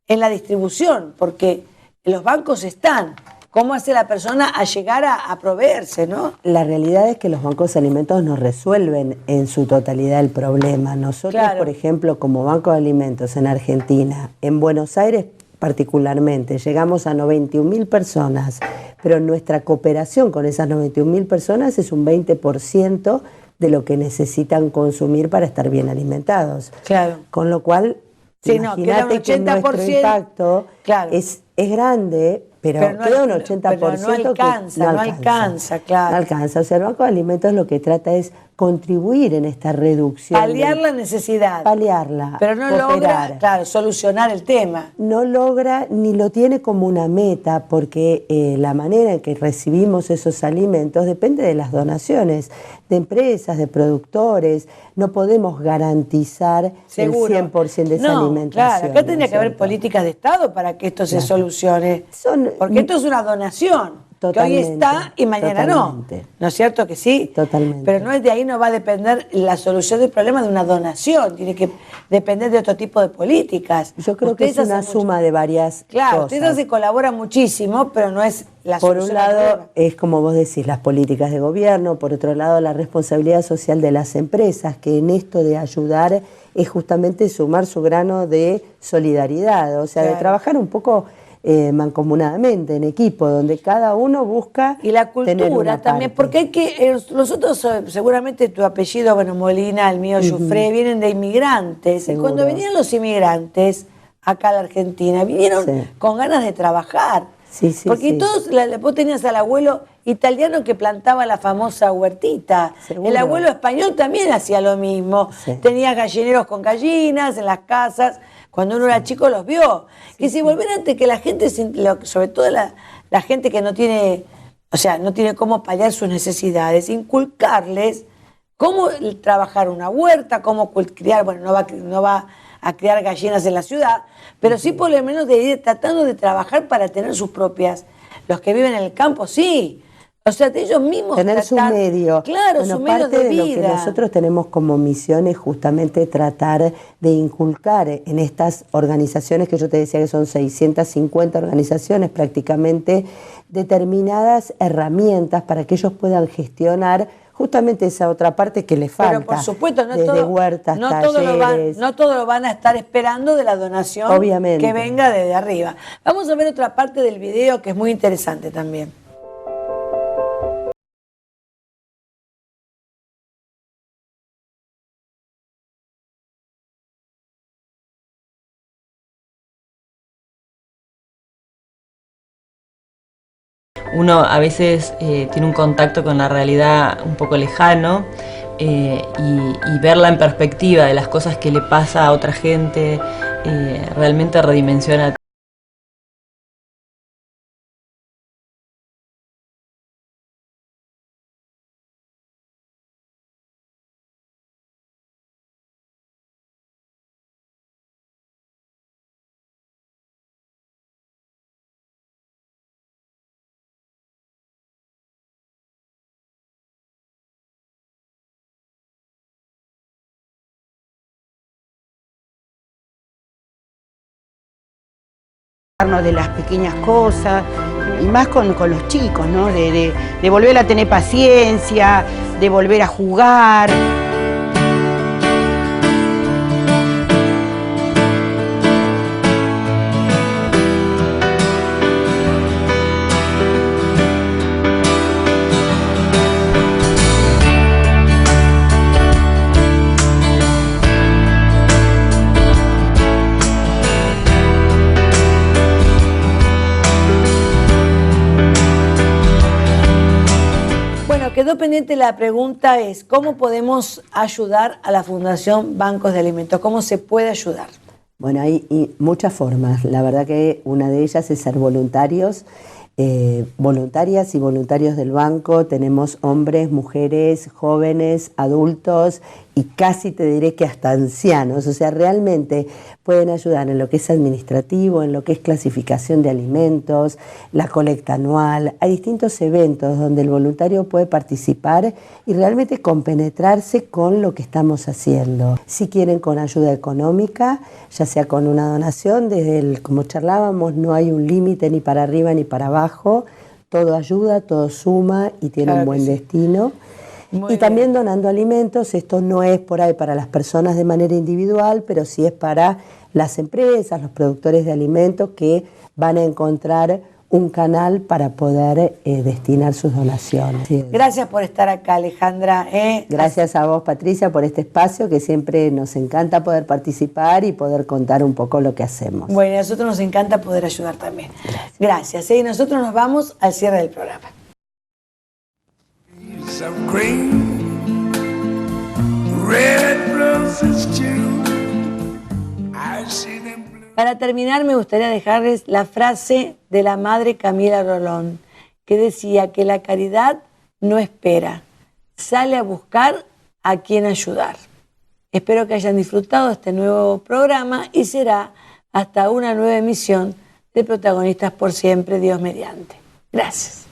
en la distribución, porque los bancos están. ¿Cómo hace la persona a llegar a proveerse, no? La realidad es que los bancos de alimentos no resuelven en su totalidad el problema. Nosotros, por ejemplo, como Banco de Alimentos en Argentina, en Buenos Aires particularmente, llegamos a 91.000 personas, pero nuestra cooperación con esas 91.000 personas es un 20% de lo que necesitan consumir para estar bien alimentados. Claro. Con lo cual, imagínate que nuestro impacto es grande, pero queda un 80% pero no alcanza, claro. No alcanza. O sea, el Banco de Alimentos lo que trata es contribuir en esta reducción. Paliar la necesidad. Paliarla. Pero no logra, claro, solucionar el tema. No logra ni lo tiene como una meta, porque la manera en que recibimos esos alimentos depende de las donaciones de empresas, de productores. No podemos garantizar seguro el 100% de esa alimentación. Claro, acá tendría que haber políticas de Estado para que esto se solucione. Porque esto es una donación. Totalmente, que hoy está y mañana totalmente. No. ¿No es cierto que sí? Totalmente. Pero no es de ahí, no va a depender la solución del problema de una donación. Tiene que depender de otro tipo de políticas. Yo creo que es una suma de varias cosas. Ustedes se colaboran muchísimo, pero no es la solución. Por un lado, es como vos decís, las políticas de gobierno. Por otro lado, la responsabilidad social de las empresas, que en esto de ayudar es justamente sumar su grano de solidaridad. O sea, de trabajar un poco mancomunadamente, en equipo, donde cada uno busca y la tener cultura una también, parte. porque hay que, nosotros seguramente tu apellido, bueno, Molina, el mío Yufré, vienen de inmigrantes. Seguro. Y cuando venían los inmigrantes acá a la Argentina, vinieron con ganas de trabajar. Sí, sí, porque sí. todos, vos tenías al abuelo italiano que plantaba la famosa huertita. Seguro. El abuelo español también hacía lo mismo. Tenía gallineros con gallinas en las casas. Cuando uno era chico los vio. Que si volvieran antes que la gente, sobre todo la gente que no tiene, o sea, no tiene cómo paliar sus necesidades, inculcarles cómo trabajar una huerta, cómo criar, bueno, no va a criar gallinas en la ciudad, pero sí por lo menos de ir tratando de trabajar para tener sus propias. Los que viven en el campo, sí. O sea, de ellos mismos tener su medio. Claro, bueno, su medio parte de de vida. lo que nosotros tenemos como misión es justamente tratar de inculcar en estas organizaciones que yo te decía que son 650 organizaciones prácticamente, determinadas herramientas para que ellos puedan gestionar justamente esa otra parte que les falta. Pero por supuesto, no desde todo, huertas, no talleres. todo lo van a estar esperando de la donación Obviamente. que venga desde arriba. Vamos a ver otra parte del video que es muy interesante también. Uno a veces tiene un contacto con la realidad un poco lejano y verla en perspectiva de las cosas que le pasa a otra gente realmente redimensiona. De las pequeñas cosas, y más con los chicos, ¿no? De volver a tener paciencia, de volver a jugar. Quedó pendiente la pregunta es, ¿cómo podemos ayudar a la Fundación Bancos de Alimentos? ¿Cómo se puede ayudar? Bueno, hay muchas formas. La verdad que una de ellas es ser voluntarios, voluntarias y voluntarios del banco. Tenemos hombres, mujeres, jóvenes, adultos y casi te diré que hasta ancianos. O sea, realmente pueden ayudar en lo que es administrativo, en lo que es clasificación de alimentos, la colecta anual. Hay distintos eventos donde el voluntario puede participar y realmente compenetrarse con lo que estamos haciendo. Si quieren con ayuda económica, ya sea con una donación, como charlábamos, no hay un límite ni para arriba ni para abajo. Todo ayuda, todo suma y tiene un buen destino. Y también donando alimentos, esto no es por ahí para las personas de manera individual, pero sí es para las empresas, los productores de alimentos que van a encontrar un canal para poder destinar sus donaciones. Sí. Gracias por estar acá, Alejandra. Gracias a vos, Patricia, por este espacio que siempre nos encanta poder participar y poder contar un poco lo que hacemos. Bueno, a nosotros nos encanta poder ayudar también. Gracias. Y nosotros nos vamos al cierre del programa. Of green, red roses too. I see them blue. Para terminar, me gustaría dejarles la frase de la madre Camila Rolón, que decía que la caridad no espera, sale a buscar a quien ayudar. Espero que hayan disfrutado de este nuevo programa y será hasta una nueva emisión de Protagonistas por Siempre, Dios mediante. Gracias.